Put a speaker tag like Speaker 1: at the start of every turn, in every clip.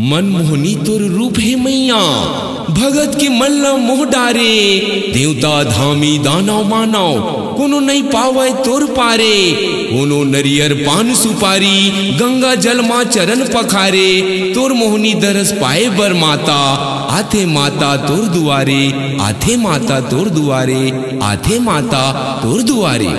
Speaker 1: मनमोहनी तोर रूप है मैया, भगत के मन ला मोह डारे। देवता धामी दानव मानव कोनो नहीं पावे तोर पारे। कोनो नरियर पान सुपारी गंगा जल माँ चरण पखारे। तोर मोहनी दरस पाए बर माता, आथे माता तोर दुआरे। आथे माता तोर दुआरे, आथे माता तोर दुआरे।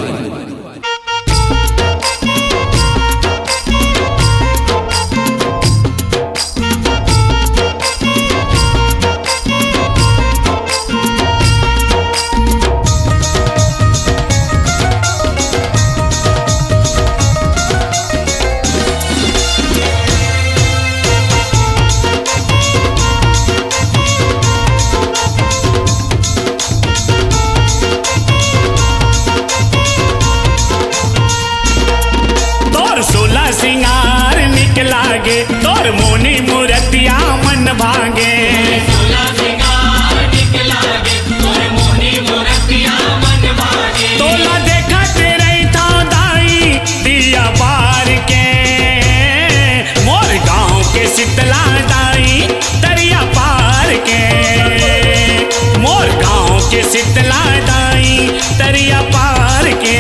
Speaker 2: सिंगार निकला गे तोर मोनी मूर्तिया मन भागे। तोला देखा तेरे था दाई दिया बार के। मोर गांव के शीतला दाई दरिया पार के। मोर गांव के शीतला दाई दरिया पार के।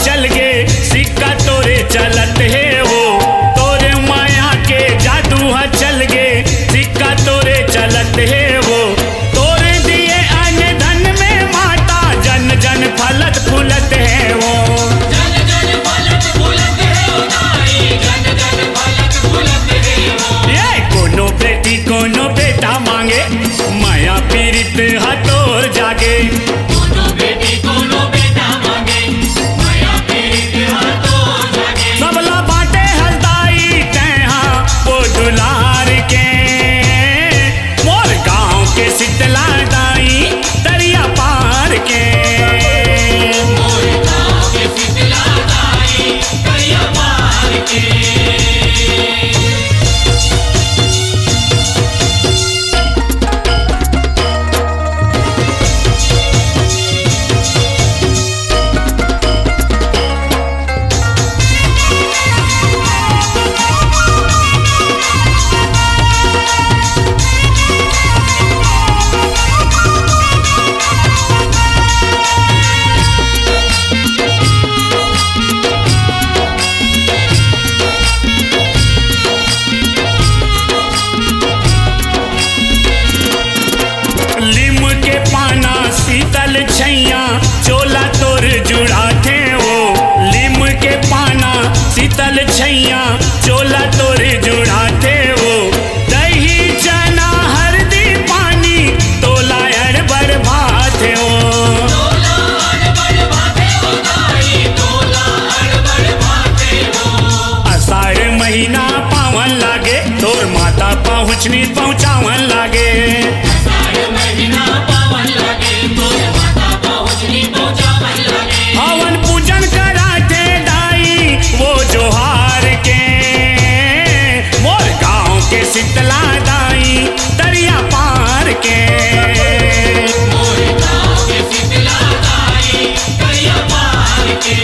Speaker 2: चल गे सिक्का तोरे चलत है वो। तोरे माया के जादू हा चल गे सिक्का तोरे चलत है वो। तोरे दिए अन्न धन में माता जन जन फलत फूलत है वो। जन जन फलत फूलत है वो दाई, जन जन फलत फूलत है वो। ये कोनो बेटी कोनो बेटा मांगे माया पीड़ित हा तोर जागे। कोनो बेटी कोनो बेटा मांगे सबला बाटे हलदाई तैहा वो दुलार के। मोर गांव के शीतला दाई दरिया पार के। मोर गांव के शीतला दाई दरिया पार के। शीतल छैया चोला तोर जुड़ा थे वो। लीम के पाना शीतल छैया चोला तोर जुड़ा थे वो। दही चना हरदी पानी तोला अड़बड़ भात वो। आषाढ़ महीना पावन लागे तोर माता पहुँचनी पहुँचावन लागे। हवन पूजन कराते दाई वो जोहार के। मोर गांव के शीतला दाई दरिया पार के। मोर गांव के शीतला दाई दरिया पार के।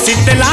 Speaker 2: शीतला